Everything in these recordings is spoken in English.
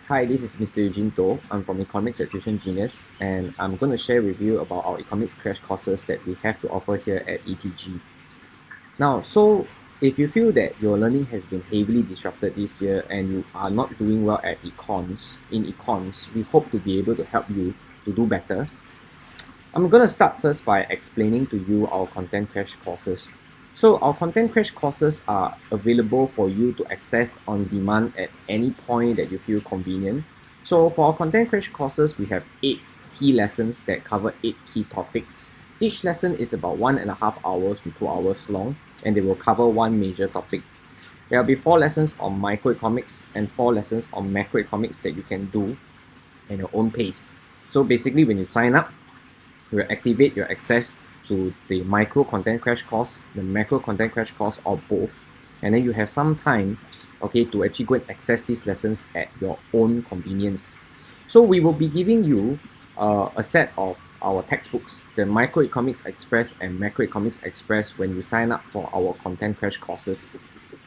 Hi, this is Mr. Eugene To. I'm from Economics at Tuition Genius, and I'm going to share with you about our economics crash courses that we have to offer here at ETG. Now, so if you feel that your learning has been heavily disrupted this year and you are not doing well at econs, we hope to be able to help you to do better. I'm going to start first by explaining to you our content crash courses. So our content crash courses are available for you to access on demand at any point that you feel convenient. So for our content crash courses, we have 8 key lessons that cover 8 key topics. Each lesson is about 1.5 hours to 2 hours long, and they will cover one major topic. There will be 4 lessons on microeconomics and 4 lessons on macroeconomics that you can do at your own pace. So basically, when you sign up, you will activate your access to the micro content crash course, the macro content crash course, or both, and then you have some time, okay, to actually go and access these lessons at your own convenience. So we will be giving you a set of our textbooks, the Microeconomics Express and Macroeconomics Express, when you sign up for our content crash courses,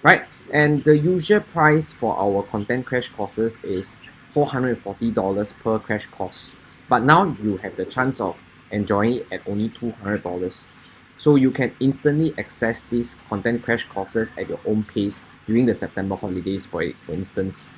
right? And the usual price for our content crash courses is $440 per crash course, but now you have the chance of enjoying it at only $200. So you can instantly access these content crash courses at your own pace during the September holidays, for instance.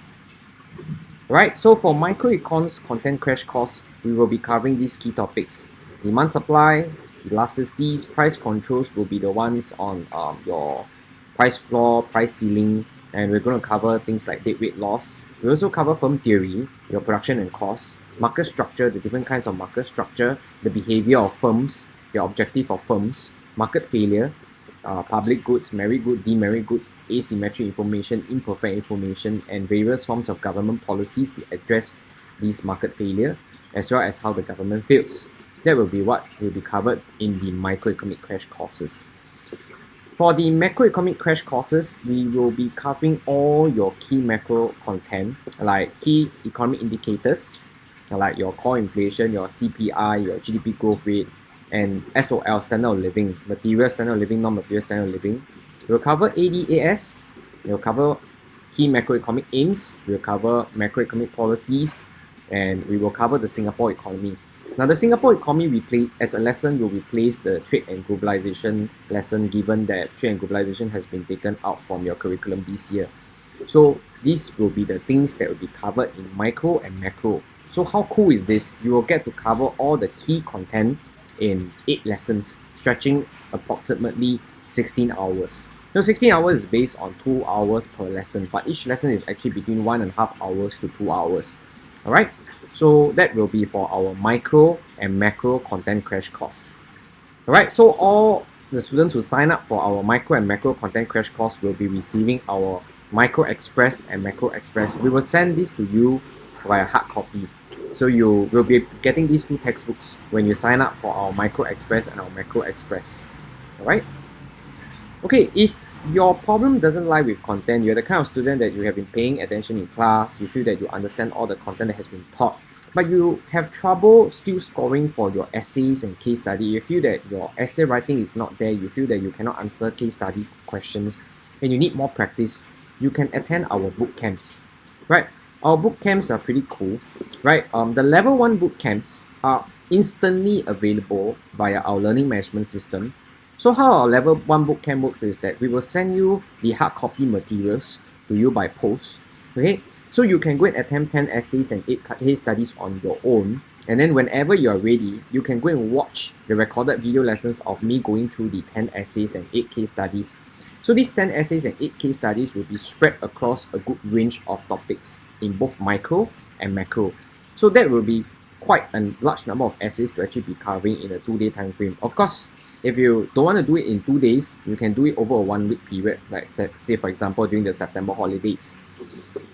Right, so for microecons content crash course, we will be covering these key topics. Demand supply, elasticities, price controls will be the ones on your price floor, price ceiling, and we're going to cover things like deadweight loss. We also cover firm theory, your production and cost, market structure, the different kinds of market structure, the behavior of firms, the objective of firms, market failure, public goods, merit goods, demerit goods, asymmetric information, imperfect information, and various forms of government policies to address this market failure, as well as how the government fails. That will be what will be covered in the microeconomic crash courses. For the macroeconomic crash courses, we will be covering all your key macro content, like key economic indicators, like your core inflation, your CPI, your GDP growth rate, and SOL, standard of living, material standard of living, non-material standard of living. We'll cover ADAS, we'll cover key macroeconomic aims, we'll cover macroeconomic policies, and we will cover the Singapore economy. Now, the Singapore economy as a lesson will replace the trade and globalization lesson, given that trade and globalization has been taken out from your curriculum this year. So these will be the things that will be covered in micro and macro. So how cool is this? You will get to cover all the key content in 8 lessons, stretching approximately 16 hours. Now, 16 hours is based on 2 hours per lesson, but each lesson is actually between 1.5 hours to 2 hours. Alright, so that will be for our micro and macro content crash course. Alright, so all the students who sign up for our micro and macro content crash course will be receiving our Micro Express and Macro Express. We will send this to you via hard copy. So you will be getting these 2 textbooks when you sign up for our Micro Express and our Macro Express. Alright? Okay, if your problem doesn't lie with content, you're the kind of student that you have been paying attention in class, you feel that you understand all the content that has been taught, but you have trouble still scoring for your essays and case study, you feel that your essay writing is not there, you feel that you cannot answer case study questions, and you need more practice, you can attend our boot camps. Right? Our boot camps are pretty cool, right? The level 1 boot camps are instantly available via our learning management system. So how our level 1 boot camp works is that we will send you the hard copy materials to you by post, okay? So you can go and attempt 10 essays and 8 case studies on your own, and then whenever you are ready, you can go and watch the recorded video lessons of me going through the 10 essays and 8 case studies. So these 10 essays and 8 case studies will be spread across a good range of topics in both micro and macro. So that will be quite a large number of essays to actually be covering in a 2-day time frame. Of course, if you don't want to do it in 2 days, you can do it over a 1-week period, like say for example during the September holidays.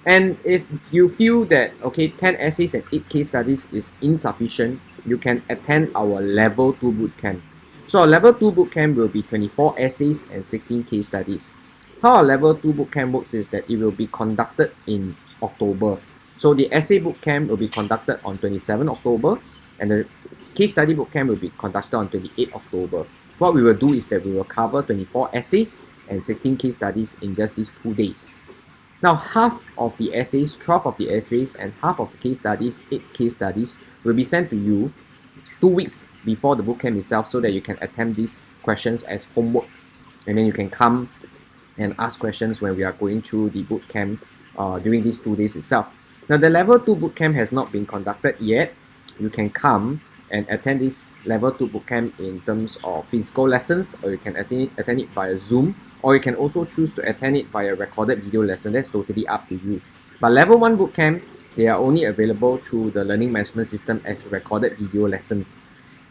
And if you feel that, okay, 10 essays and 8 case studies is insufficient, you can attend our level 2 bootcamp. So our level 2 bootcamp will be 24 essays and 16 case studies. How our level 2 bootcamp works is that it will be conducted in October. So the essay bootcamp will be conducted on 27 October and the case study bootcamp will be conducted on 28 October. What we will do is that we will cover 24 essays and 16 case studies in just these 2 days. Now, half of the essays, 12 of the essays, and half of the case studies, 8 case studies, will be sent to you 2 weeks before the bootcamp itself so that you can attempt these questions as homework. And then you can come and ask questions when we are going through the bootcamp during these 2 days itself. Now, the level 2 bootcamp has not been conducted yet. You can come and attend this level 2 bootcamp in terms of physical lessons, or you can attend it via Zoom, or you can also choose to attend it via recorded video lesson. That's totally up to you. But level 1 bootcamp, they are only available through the learning management system as recorded video lessons.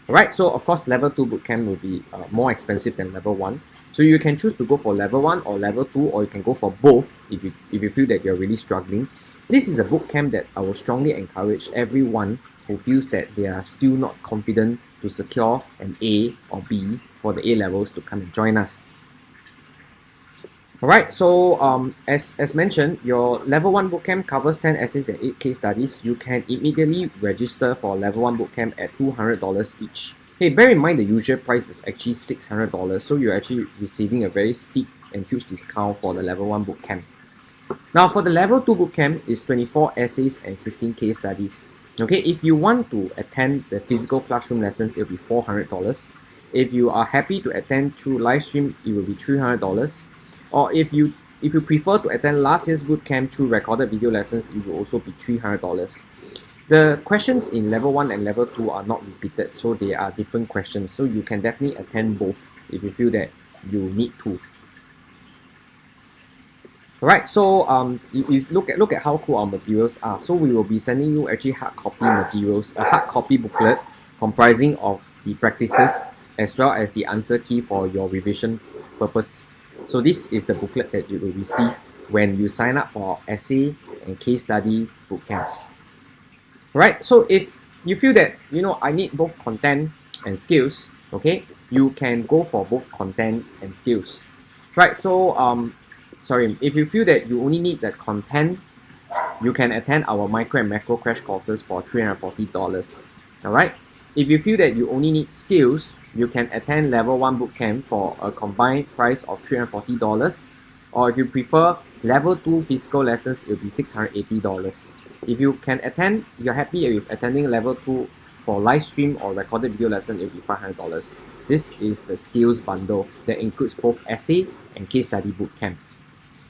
Alright, so of course level 2 bootcamp will be more expensive than level 1. So you can choose to go for level 1 or level 2, or you can go for both if you feel that you're really struggling. This is a bootcamp that I will strongly encourage everyone who feels that they are still not confident to secure an A or B for the A levels to come and join us. Alright, so as mentioned, your level 1 bootcamp covers 10 essays and 8 case studies. You can immediately register for level 1 bootcamp at $200 each. Hey, bear in mind the usual price is actually $600, so you're actually receiving a very steep and huge discount for the level 1 bootcamp. Now, for the level 2 bootcamp, it's 24 essays and 16 case studies. Okay, if you want to attend the physical classroom lessons, it will be $400. If you are happy to attend through live stream, it will be $300. Or if you prefer to attend last year's bootcamp through recorded video lessons, it will also be $300. The questions in level 1 and level 2 are not repeated, so they are different questions. So you can definitely attend both if you feel that you need to. Alright, so you look at how cool our materials are. So we will be sending you actually hard copy materials, a hard copy booklet comprising of the practices as well as the answer key for your revision purpose. So this is the booklet that you will receive when you sign up for essay and case study bootcamps. Right, so if you feel that, I need both content and skills, okay, you can go for both content and skills. Right, so if you feel that you only need the content, you can attend our micro and macro crash courses for $340. Alright, if you feel that you only need skills, you can attend level 1 bootcamp for a combined price of $340. Or if you prefer level 2 physical lessons, it will be $680. If you can attend, you're happy with attending level 2 for live stream or recorded video lesson, it will be $500. This is the skills bundle that includes both essay and case study bootcamp.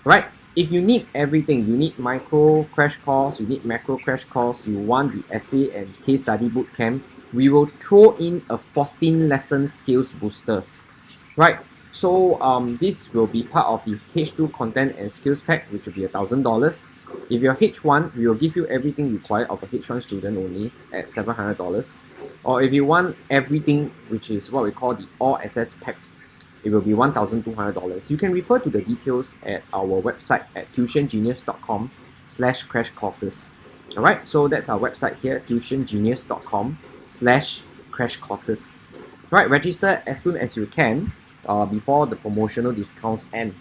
Right? If you need everything, you need micro crash course, you need macro crash course, you want the essay and case study bootcamp, we will throw in a 14 lesson skills boosters. Right? So this will be part of the H2 content and skills pack, which will be $1,000. If you're H1, we will give you everything required of a H1 student only at $700. Or if you want everything, which is what we call the All Access Pack, it will be $1,200. You can refer to the details at our website at tuitiongenius.com/crashcourses. Alright, so that's our website here, tuitiongenius.com/crashcourses. Right, register as soon as you can before the promotional discounts end.